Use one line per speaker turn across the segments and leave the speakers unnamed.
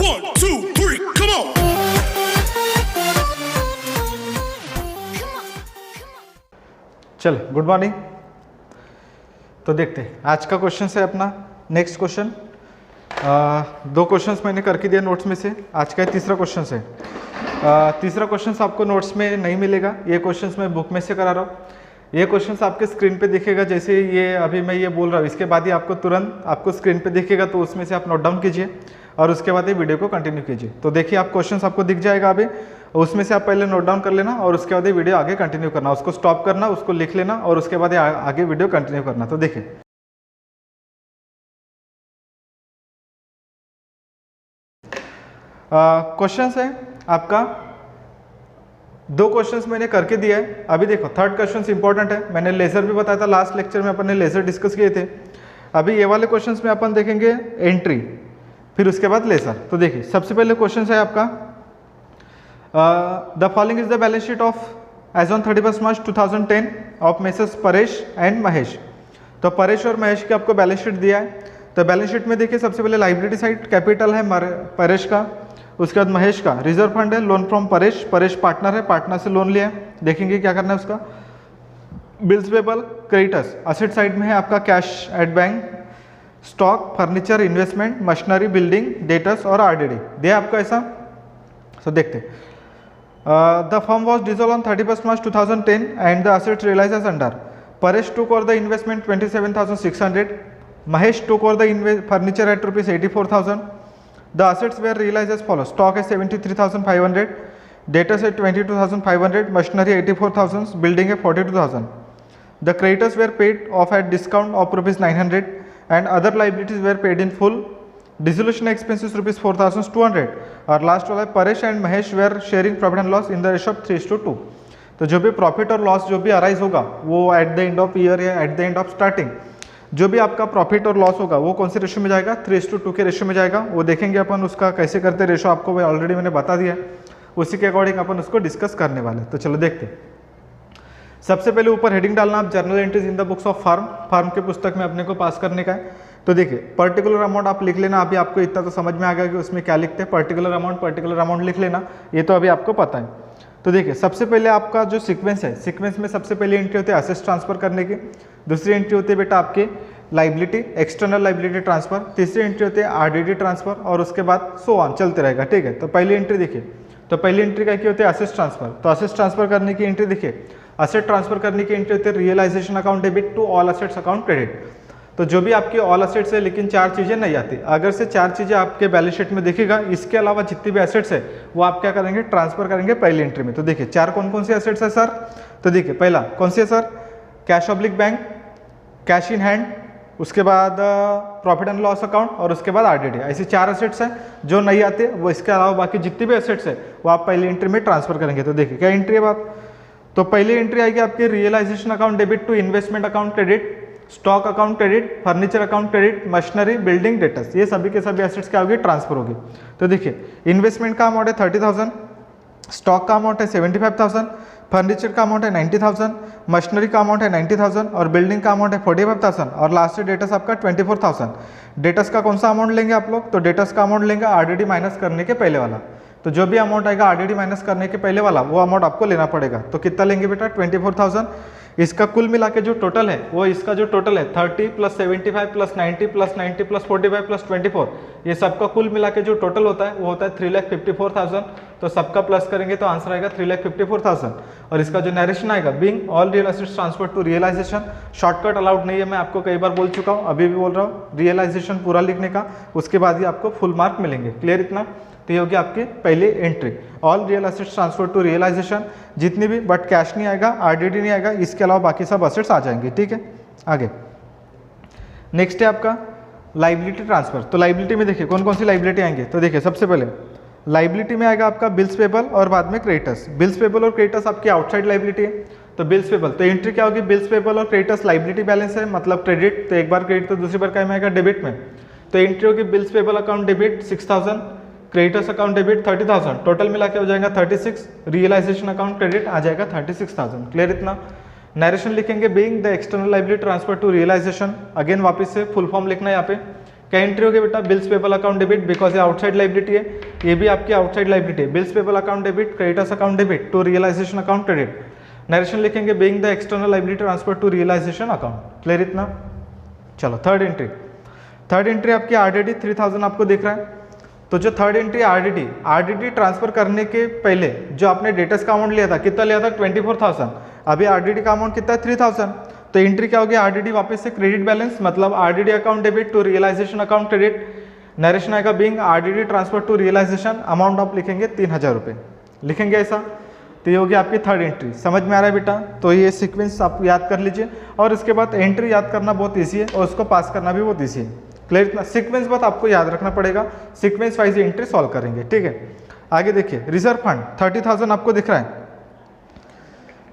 1, 2, 3, come on.
चलो good morning. तो देखते हैं आज का क्वेश्चन है अपना नेक्स्ट क्वेश्चन। दो क्वेश्चंस मैंने करके दिया नोट्स में से, आज का तीसरा क्वेश्चन है। तीसरा क्वेश्चन आपको नोट्स में नहीं मिलेगा, ये क्वेश्चंस मैं बुक में से करा रहा हूँ। ये क्वेश्चंस आपके स्क्रीन पे दिखेगा, जैसे ये अभी मैं ये बोल रहा हूँ इसके बाद ही आपको तुरंत आपको स्क्रीन पे दिखेगा, तो उसमें से आप नोट डाउन कीजिए और उसके बाद ये वीडियो को कंटिन्यू कीजिए। तो देखिए आप क्वेश्चंस आपको दिख जाएगा अभी, उसमें से आप पहले नोट डाउन कर लेना और उसके बाद ये वीडियो आगे कंटिन्यू करना, उसको स्टॉप करना, उसको लिख लेना और उसके बाद आगे वीडियो कंटिन्यू करना। तो देखिए क्वेश्चन है आपका, दो क्वेश्चंस मैंने करके दिया है। अभी देखो थर्ड क्वेश्चन इंपॉर्टेंट है, मैंने लेजर भी बताया था लास्ट लेक्चर में, अपन ने लेजर डिस्कस किए थे। अभी ये वाले क्वेश्चंस में अपन देखेंगे एंट्री, फिर उसके बाद लेजर। तो देखिए सबसे पहले क्वेश्चन है आपका, the following is the balance sheet of as on 31 March 2010 of messrs Paresh and Mahesh. तो परेश और महेश की आपको बैलेंस शीट दिया है। तो बैलेंस शीट में देखिए सबसे पहले लाइबिलिटी साइड कैपिटल है परेश का, उसके बाद महेश का रिजर्व फंड है, loan from Paresh, Paresh partner है, पार्टनर से लोन लिया है। देखेंगे क्या करना है उसका। Bills payable creditors, asset side में है आपका cash at bank, stock, furniture, investment, machinery, building, debtors और आरडीडी दिया आपको ऐसा। तो देखते the firm was dissolve on 31 March 2010 and the assets realise as under Paresh took over the investment 27,600, Mahesh took over the furniture at rupees 84,000. The assets were realized as follows: stock is 73,500, debtors at 22,500, machinery 84,000, building at 42,000. The creditors were paid off at discount of rupees 900 and other liabilities were paid in full. Dissolution expenses rupees 4,200 और last वाला Paresh and Mahesh were sharing profit and loss in the ratio of 3:2। तो जो भी profit और loss जो भी arise होगा वो at the end of year या at the end of starting जो भी आपका प्रॉफिट और लॉस होगा वो कौन से रेशियो में जाएगा, 3:2 के रेशियो में जाएगा। वो देखेंगे अपन उसका कैसे करते रेशियो, आपको ऑलरेडी मैंने बता दिया, उसी के अकॉर्डिंग अपन उसको डिस्कस करने वाले। तो चलो देखते हैं। सबसे पहले ऊपर हेडिंग डालना आप, journal entries in the books of firm, firm के पुस्तक में अपने को पास करने का है। तो देखिए पर्टिकुलर अमाउंट आप लिख लेना, अभी आपको इतना तो समझ में आ गया कि उसमें क्या लिखते हैं, पर्टिकुलर अमाउंट लिख लेना, ये तो अभी आपको पता है। तो देखिए सबसे पहले आपका जो सीक्वेंस है, सीक्वेंस में सबसे पहले एंट्री होती है असेट्स ट्रांसफर करने की, दूसरी एंट्री होती है बेटा आपके लाइबिलिटी, एक्सटर्नल लाइबिलिटी ट्रांसफर, तीसरी एंट्री होती है आरडीडी ट्रांसफर और उसके बाद सो ऑन चलते रहेगा। ठीक है, तो पहली एंट्री देखिए, तो पहली एंट्री क्या होती है असेट्स ट्रांसफर। तो असेट्स ट्रांसफर करने की एंट्री देखिए, असेट ट्रांसफर करने की एंट्री होती है realisation account debit to all assets account credit. तो जो भी आपकी ऑल असेट्स है लेकिन चार चीज़ें नहीं आती, अगर से चार चीज़ें आपके बैलेंस शीट में दिखेगा, इसके अलावा जितनी भी एसेट्स है वो आप क्या करेंगे, ट्रांसफर करेंगे पहली एंट्री में। तो देखिए चार कौन कौन सी एसेट्स है सर, तो देखिए पहला कौन सी है sir, cash oblique bank, cash in hand, उसके बाद प्रॉफिट एंड लॉस अकाउंट और उसके बाद आरडीडी। ऐसी चार एसेट्स हैं जो नहीं आते, वो इसके अलावा बाकी जितनी भी एसेट्स है वो आप पहली एंट्री में ट्रांसफर करेंगे। तो देखिए क्या एंट्री है बात, तो पहली एंट्री आएगी आपकी realisation account debit to investment account credit, stock account credit, furniture account credit, machinery, building, debtors, ये सभी के सभी एसेट्स क्या होगी, ट्रांसफर होगी। तो देखिए इन्वेस्टमेंट का अमाउंट है 30,000, स्टॉक का अमाउंट है 75,000, फर्नीचर का अमाउंट है 90,000, मशीनरी का अमाउंट है 90,000 और बिल्डिंग का अमाउंट है 45,000 और लास्ट डेटर्स आपका 24,000। डेटर्स का कौन सा अमाउंट लेंगे आप लोग, तो डेटर्स का अमाउंट लेंगे आरडीडी माइनस करने के पहले वाला। तो जो भी अमाउंट आएगा आरडीडी माइनस करने के पहले वाला वो अमाउंट आपको लेना पड़ेगा। तो कितना लेंगे बेटा, 24,000। इसका कुल मिला के जो टोटल है वो इसका जो टोटल है 30 + 75 + 90 + 90 + 45 + 24, ये सबका कुल मिला के जो टोटल होता है वो होता है 3,54,000। तो सबका प्लस करेंगे तो आंसर आएगा 3,54,000। और इसका जो नरेशन आएगा, being all real assets transfer to realisation, shortcut allowed नहीं है, मैं आपको कई बार बोल चुका हूँ, अभी भी बोल रहा हूँ, रियलाइजेशन पूरा लिखने का, उसके बाद ही आपको फुल मार्क मिलेंगे। क्लियर इतना, तो ये होगी आपकी पहली entry, all real assets transfer to realisation, जितनी भी, बट कैश नहीं आएगा, आरडीडी नहीं आएगा, इसके अलावा बाकी सब एसेट्स आ जाएंगे। ठीक है, आगे नेक्स्ट है आपका लाइबिलिटी ट्रांसफर। तो लाइबिलिटी में देखिए कौन कौन सी लाइबिलिटी आएंगे, तो देखिए सबसे पहले लाइबिलिटी में आएगा आपका बिल्स पेबल और बाद में क्रेडिटर्स। बिल्स पेबल और क्रेडिटर्स आपकी आउटसाइड लाइबिलिटी है। तो बिल्स पेबल, तो एंट्री क्या होगी, बिल्स पेबल और क्रेडिटर्स लाइबिलिटी बैलेंस है, मतलब क्रेडिट, तो एक बार क्रेडिट तो दूसरी बार क्या में आएगा, डेबिट में। तो एंट्री होगी bills payable account debit 6,000, creditors account debit 30,000, total मिला के हो जाएगा 36, रियलाइजेशन अकाउंट क्रेडिट आ जाएगा 36,000। क्लियर इतना। नरेशन लिखेंगे being the external liability transfer to realisation, again वापस से फुल फॉर्म लिखना है यहाँ पे, क्या एंट्री होगी बेटा, bills payable account debit, because ये आउटसाइड लाइबिलिटी है, ये भी आपकी आउटसाइड लाइबिलिटी है। Bills payable account debit, creditors account debit to realisation account credit. Narration लिखेंगे being the external liability transfer to realisation account. Clear इतना? चलो थर्ड एंट्री आपकी आरडीडी 3000 आपको दिख रहा है। तो जो थर्ड एंट्री आरडीडी ट्रांसफर करने के पहले जो आपने डेटर्स का अमाउंट लिया था, कितना लिया था 24,000, अभी आरडीडी का अमाउंट कितना है 3000। तो एंट्री क्या होगी, आरडीडी वापस से क्रेडिट बैलेंस, मतलब RDD account debit to realisation account credit. Narration आएगा being RDD transfer to realisation, amount आप लिखेंगे 3000 रुपये, लिखेंगे ऐसा। तो ये होगी आपकी थर्ड एंट्री। समझ में आ रहा है बेटा? तो ये सीक्वेंस आप याद कर लीजिए, और इसके बाद एंट्री याद करना बहुत ईजी है और उसको पास करना भी बहुत ईजी है। क्लियर इतना? सीक्वेंस बात आपको याद रखना पड़ेगा, सीक्वेंस वाइज एंट्री सॉल्व करेंगे, ठीक है। आगे देखिए, रिजर्व फंड 30,000 आपको दिख रहा है।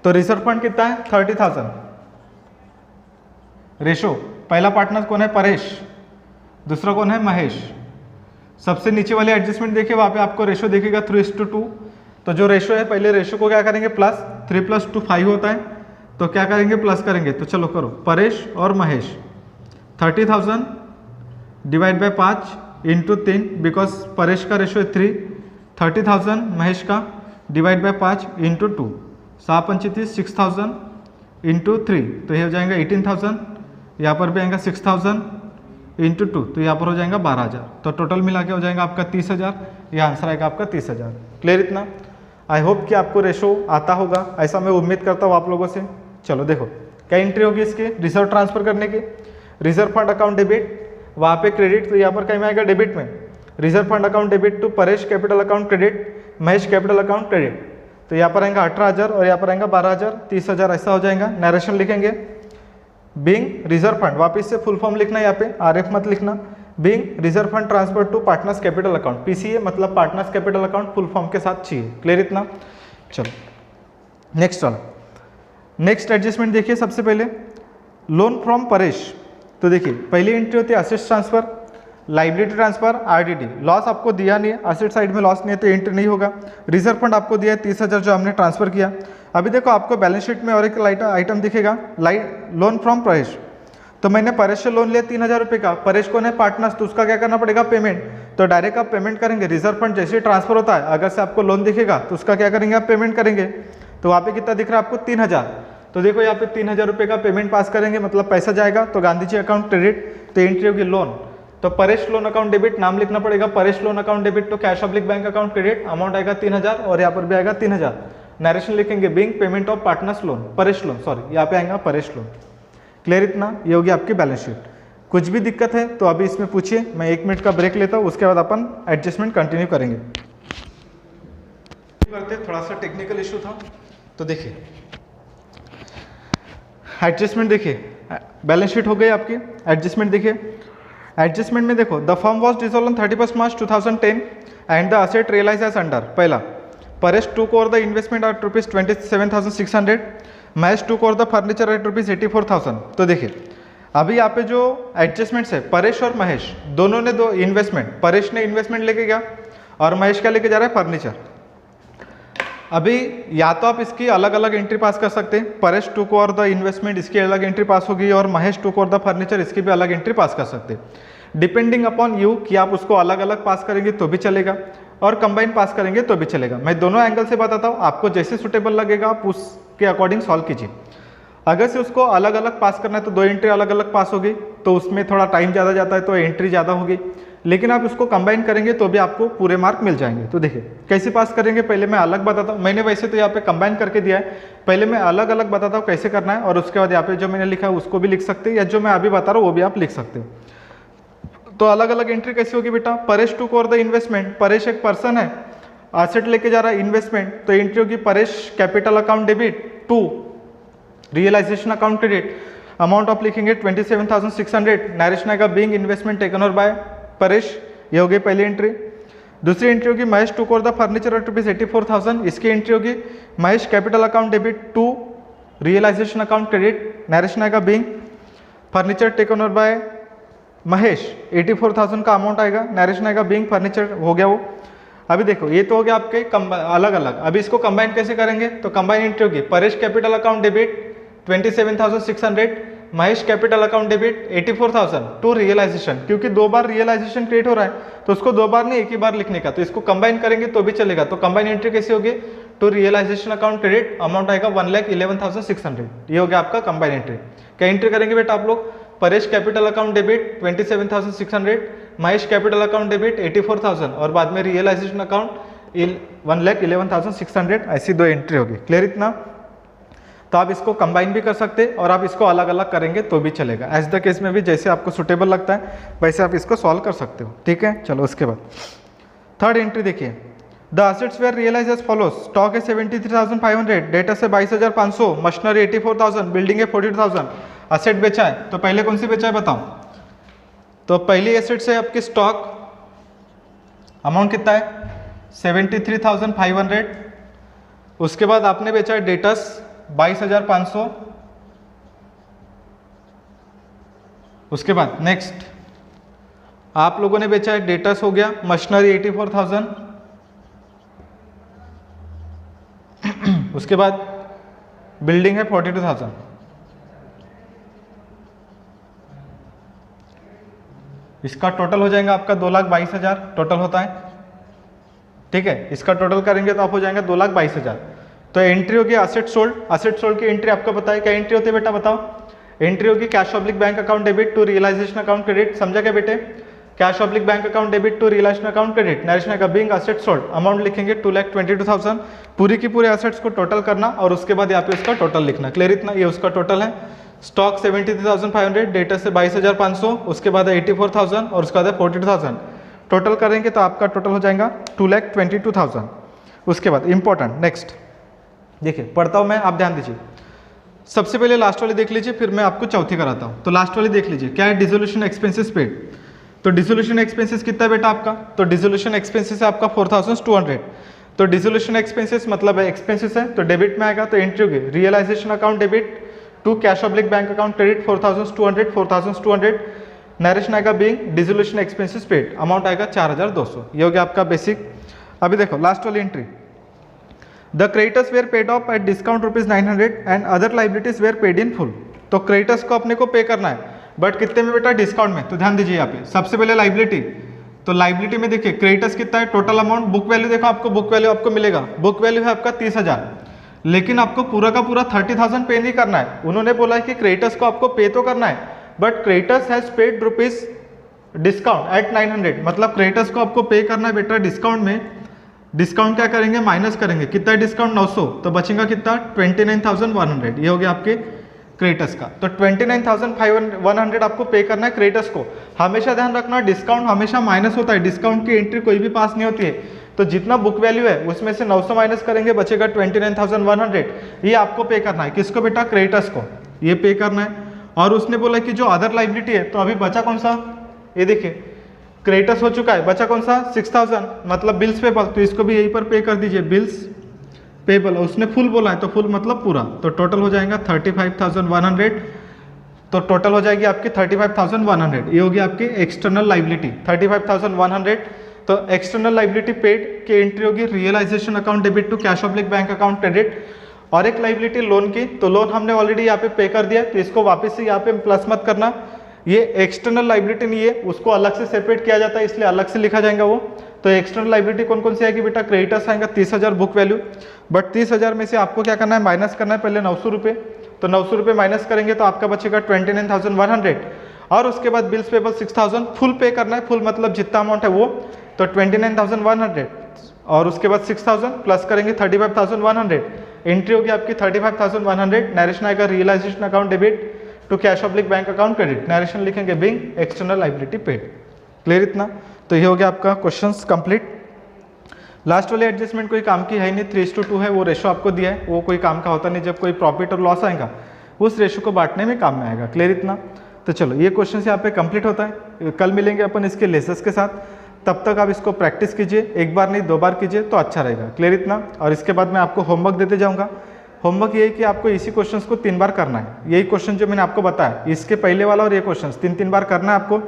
तो रिजर्व फंड कितना है 30,000। रेशो, पहला पार्टनर कौन है, परेश, दूसरा कौन है, महेश। सबसे नीचे वाले एडजस्टमेंट देखिए, वहाँ पे आपको रेशो दिखेगा 3:2। तो जो रेशो है, पहले रेशो को क्या करेंगे, प्लस 3 + 2 5 होता है, तो क्या करेंगे, प्लस करेंगे। तो चलो करो, परेश और Mahesh 30,000 divide by 5 into 3, because Paresh का रेशो है 3, 30,000 महेश का डिवाइड बाय 5 इंटू 2, 7×5 6000 इंटू 3, तो ये हो जाएगा 18,000। यहाँ पर भी आएगा 6000 इंटू 2, तो यहाँ पर हो जाएगा 12,000। तो टोटल मिला के हो जाएगा आपका 30,000। ये आंसर आएगा आपका 30,000। क्लियर इतना? आई होप कि आपको रेशो आता होगा, ऐसा मैं उम्मीद करता हूँ आप लोगों से। चलो देखो, क्या एंट्री होगी इसकी, रिजर्व ट्रांसफर करने की। रिजर्व फंड अकाउंट डेबिट, वहाँ पे क्रेडिट, तो यहाँ पर कहीं में आएगा डेबिट में। Reserve fund account debit to Paresh capital account credit, Mahesh capital account credit. तो यहाँ पर आएगा 18,000 और यहाँ पर आएगा 12,000, 30,000 ऐसा हो जाएगा। नरेशन लिखेंगे बीइंग रिजर्व फंड, वापस से फुल फॉर्म लिखना है यहाँ पे, आरएफ मत लिखना। Being reserve fund transfer to partners capital account, PCA मतलब partners capital account full form के साथ चाहिए। क्लियर इतना? चलो नेक्स्ट वाला, नेक्स्ट एडजस्टमेंट देखिए। सबसे पहले लोन फ्रॉम परेश, तो देखिए पहली एंट्री होती है assets transfer, liability transfer, RDD. Loss आपको दिया नहीं है, असेट साइड में लॉस नहीं है तो एंट्री नहीं होगा। रिजर्व फंड आपको दिया है 30,000 जो हमने ट्रांसफर किया। अभी देखो आपको बैलेंस शीट में और एक आइटम दिखेगा, लोन फ्रॉम परेश। तो मैंने परेश से लोन लिया 3,000 रुपये का, परेश कौन है, पार्टनर्स, तो उसका क्या करना पड़ेगा, पेमेंट। तो डायरेक्ट आप पेमेंट करेंगे। रिजर्व फंड जैसे ट्रांसफर होता है, अगर से आपको लोन दिखेगा तो उसका क्या करेंगे, आप पेमेंट करेंगे। तो वहाँ पे कितना दिख रहा है आपको, 3,000। तो देखो यहाँ पे 3,000 रुपये का पेमेंट पास करेंगे, मतलब पैसा जाएगा, तो गांधी जी अकाउंट क्रेडिट, तो एंट्री होगी लोन। तो परेश लोन अकाउंट डेबिट, नाम लिखना पड़ेगा Paresh loan account debit to cash public bank account credit, amount आएगा 3,000 और यहाँ पर भी आएगा 3,000। नरेशन लिखेंगे being payment of partners loan, Paresh loan, sorry यहाँ पे आएगा परेश लोन। क्लियर इतना? ये होगी आपकी बैलेंस शीट। कुछ भी दिक्कत है तो अभी इसमें पूछिए, मैं 1 मिनट का ब्रेक लेता हूँ, उसके बाद अपन एडजस्टमेंट कंटिन्यू करेंगे। थोड़ा सा टेक्निकल इशू था, तो देखिए एडजस्टमेंट देखिए, बैलेंस शीट हो गई आपकी। एडजस्टमेंट देखिए, एडजस्टमेंट में देखो, the firm was dissolved on 31 March 2010 and the asset realise as under. पहला, Paresh took over the investment at ₹27,600, Mahesh took over the furniture eight ₹84,000। तो देखिए अभी यहाँ पे जो एडजस्टमेंट्स है, परेश और महेश दोनों ने दो इन्वेस्टमेंट, परेश ने इन्वेस्टमेंट लेके गया और महेश क्या लेके जा रहा है, फर्नीचर। अभी या तो आप इसकी अलग अलग एंट्री पास कर सकते हैं, Paresh took over the investment इसकी अलग एंट्री पास होगी और Mahesh took over the furniture इसकी भी अलग एंट्री पास कर सकते हैं। डिपेंडिंग अपॉन यू कि आप उसको अलग अलग पास करेंगे तो भी चलेगा और कंबाइन पास करेंगे तो भी चलेगा। मैं दोनों एंगल से बताता हूँ, आपको जैसे सुटेबल लगेगा आप उसके अकॉर्डिंग सॉल्व कीजिए। अगर से उसको अलग अलग पास करना है तो 2 एंट्री अलग अलग पास होगी, तो उसमें थोड़ा टाइम ज़्यादा जाता है तो एंट्री ज़्यादा होगी। लेकिन आप उसको कंबाइन करेंगे तो भी आपको पूरे मार्क मिल जाएंगे। तो देखिए कैसे पास करेंगे, पहले मैं अलग बताता हूँ। मैंने वैसे तो यहाँ पे कंबाइन करके दिया है, पहले मैं अलग अलग बताता हूँ कैसे करना है और उसके बाद यहाँ पे जो मैंने लिखा है उसको भी लिख सकते हैं या जो मैं अभी बता रहा हूँ वो भी आप लिख सकते हो। तो अलग अलग एंट्री कैसी होगी बेटा, Paresh took over the investment, Paresh एक पर्सन है, एसेट लेके जा रहा है इन्वेस्टमेंट, तो एंट्री होगी Paresh capital account debit to realisation account credit, amount of लिखेंगे 27,600, नरेशन आएगा being investment taken over by Paresh. ये होगी पहली एंट्री। दूसरी एंट्री होगी Mahesh took over the furniture eight ₹84,000, इसकी एंट्री होगी Mahesh capital account debit to realisation account credit, narration आएगा being furniture taken over by Mahesh, 84,000 का अमाउंट आएगा, नरेशन आएगा बीइंग फर्नीचर, हो गया वो। अभी देखो ये तो हो गया आपके अलग अलग। अभी इसको कंबाइन कैसे करेंगे, तो कंबाइन एंट्री होगी Paresh capital account debit 27,600, Mahesh capital account debit 84,000 to realisation, क्योंकि 2 बार रियलाइजेशन क्रिएट हो रहा है तो उसको 2 बार नहीं एक ही बार लिखने का, तो इसको कंबाइन करेंगे तो भी चलेगा। तो कंबाइन एंट्री कैसी होगी, to realisation account credit, amount आएगा 1,11,600। ये हो गया आपका कंबाइन एंट्री। क्या एंट्री करेंगे बेटा आप लोग, Paresh capital account debit 27,600, Mahesh capital account debit 84,000 और बाद में रियलाइजेशन अकाउंट 1,11,600, ऐसी 2 एंट्री होगी। क्लियर इतना। तो आप इसको कंबाइन भी कर सकते और आप इसको अलग अलग करेंगे तो भी चलेगा। एज द केस में भी जैसे आपको सुटेबल लगता है वैसे आप इसको सॉल्व कर सकते हो। ठीक है, चलो उसके बाद थर्ड एंट्री देखिए, the assets were realise as follows, stock है 73,500, डेटा से 22,500, मशीनरी 84,000, बिल्डिंग है 42,000, असेट बेचा है। तो पहले कौन सी बेचा है बताओ, तो पहली एसेट से आपकी स्टॉक अमाउंट कितना है 73,500, उसके बाद आपने बेचा है डेटस 22,500, उसके बाद नेक्स्ट आप लोगों ने बेचा है डेटस हो गया मशीनरी 84,000, उसके बाद बिल्डिंग है 42,000। इसका टोटल हो जाएगा आपका 2,22,000 टोटल होता है। ठीक है, इसका टोटल करेंगे तो आप हो जाएगा 2,22,000। तो एंट्री होगी असेट सोल्ड, असेट सोल्ड की एंट्री आपको पता है क्या एंट्री होती है बेटा बताओ, एंट्री होगी cash oblique bank account debit to realisation account credit. समझा क्या बेटे, cash oblique bank account debit to realisation account credit, narration का बीइंग असेट सोल्ड, अमाउंट लिखेंगे 2,22,000, पूरी की पूरे असेट्स को टोटल करना और उसके बाद यहाँ पे उसका टोटल लिखना। क्लियर इतना, ये उसका टोटल है। स्टॉक 73,500, डेटा से 22,500, उसके बाद 84,000 और उसके बाद 42,000, टोटल करेंगे तो आपका टोटल हो जाएगा 2,22,000। उसके बाद इंपॉर्टेंट नेक्स्ट देखिए, पढ़ता हूँ मैं, आप ध्यान दीजिए। सबसे पहले लास्ट वाली देख लीजिए, फिर मैं आपको चौथी कराता हूँ। तो लास्ट वाली देख लीजिए, क्या है डिसोल्यूशन एक्सपेंसेस पेड। तो डिसोल्यूशन एक्सपेंसेस कितना है बेटा आपका, तो डिसोल्यूशन एक्सपेंसेस है आपका 4,200। तो डिसोल्यूशन एक्सपेंसेस मतलब है एक्सपेंसेस है तो डेबिट में आएगा, तो एंट्री होगी realisation account debit to cash oblique bank account credit 4,200, narration आएगा being dissolution expenses paid, amount आएगा 4,200। ये हो गया आपका बेसिक। अभी देखो लास्ट वाली entry, the creditors were paid off at discount ₹900 and other liabilities were paid in full. तो क्रेडिटर्स को अपने को पे करना है बट कितने में बेटा, डिस्काउंट में। तो ध्यान दीजिए यहाँ पे सबसे पहले लाइबिलिटी, तो लाइबिलिटी में देखिए क्रेडिटर्स कितना है, टोटल अमाउंट, बुक वैल्यू देखो आपको, बुक वैल्यू आपको मिलेगा, बुक वैल्यू है आपका 30,000, लेकिन आपको पूरा का पूरा 30,000 पे नहीं करना है। उन्होंने बोला है कि क्रेडिटर्स को आपको पे तो करना है but creditors has paid rupees discount at 900, मतलब क्रेडिटर्स को आपको पे करना है बेटा डिस्काउंट में। डिस्काउंट क्या करेंगे, माइनस करेंगे, कितना है डिस्काउंट 900, तो बचेगा कितना 29,100। ये हो गया आपके क्रेडिटर्स का। तो 29,100 आपको पे करना है क्रेडिटर्स को। हमेशा ध्यान रखना डिस्काउंट हमेशा माइनस होता है, डिस्काउंट की एंट्री कोई भी पास नहीं होती है। तो जितना बुक वैल्यू है उसमें से 900 माइनस करेंगे, बचेगा 29,100। ये आपको पे करना है, किसको बेटा, क्रेडिटर्स को, ये पे करना है। और उसने बोला कि जो अदर लाइबिलिटी है, तो अभी बचा कौन सा, ये देखिए क्रेडिटर्स हो चुका है, बचा कौन सा 6,000 मतलब बिल्स पेबल, तो इसको भी यहीं पर पे कर दीजिए, बिल्स पेबल। उसने फुल बोला है तो फुल मतलब पूरा, तो टोटल हो जाएगा 35,100। तो टोटल हो जाएगी आपकी 35,100। ये होगी आपकी एक्सटर्नल लाइबिलिटी 35,100। तो एक्सटर्नल लाइबिलिटी पेड की एंट्री होगी realisation account debit to cash oblique bank account credit. और एक लाइबिलिटी लोन की, तो लोन हमने ऑलरेडी यहाँ पे कर दिया, तो इसको वापस से यहाँ पे प्लस मत करना। ये एक्सटर्नल लाइबिलिटी नहीं है, उसको अलग से सेपरेट किया जाता है, इसलिए अलग से लिखा जाएगा वो। तो एक्सटर्नल लाइबिलिटी कौन कौन सी आएगी बेटा, क्रेडिटर्स आएगा 30,000 बुक वैल्यू, बट 30,000 में से आपको क्या करना है, माइनस करना है पहले 900 रुपये। तो 900 रुपये माइनस करेंगे तो आपका बचेगा 29,100। और उसके बाद बिल्स पेबल 6,000, फुल पे करना है, फुल मतलब जितना अमाउंट है वो, तो 29,100। और उसके बाद 6,000 प्लस करेंगे 35,100। एंट्री होगी आपकी 35,100। नरेशन आएगा realisation account debit to cash oblique bank account credit, narration लिखेंगे being external liability paid. Clear इतना, तो ये हो गया आपका क्वेश्चंस कंप्लीट। लास्ट वाले एडजस्टमेंट कोई काम की है नहीं, 3:2 है वो रेशो आपको दिया है, वो कोई काम का होता नहीं। जब कोई प्रॉफिट और लॉस आएगा उस रेशो को बांटने में काम में आएगा। क्लियर इतना, तो चलो ये क्वेश्चन यहाँ पे कंप्लीट होता है। कल मिलेंगे अपन इसके लेसेस के साथ, तब तक आप इसको प्रैक्टिस कीजिए, एक बार नहीं 2 बार कीजिए तो अच्छा रहेगा। क्लियर इतना, और इसके बाद मैं आपको होमवर्क देते जाऊँगा। होमवर्क ये है कि आपको इसी क्वेश्चंस को 3 बार करना है। यही क्वेश्चन जो मैंने आपको बताया, इसके पहले वाला और ये क्वेश्चन 3 बार करना है आपको।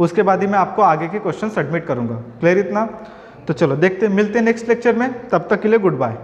उसके बाद ही मैं आपको आगे के क्वेश्चन सबमिट करूंगा। क्लियर इतना, तो चलो देखते हैं, मिलते हैं नेक्स्ट लेक्चर में, तब तक के लिए गुड बाय।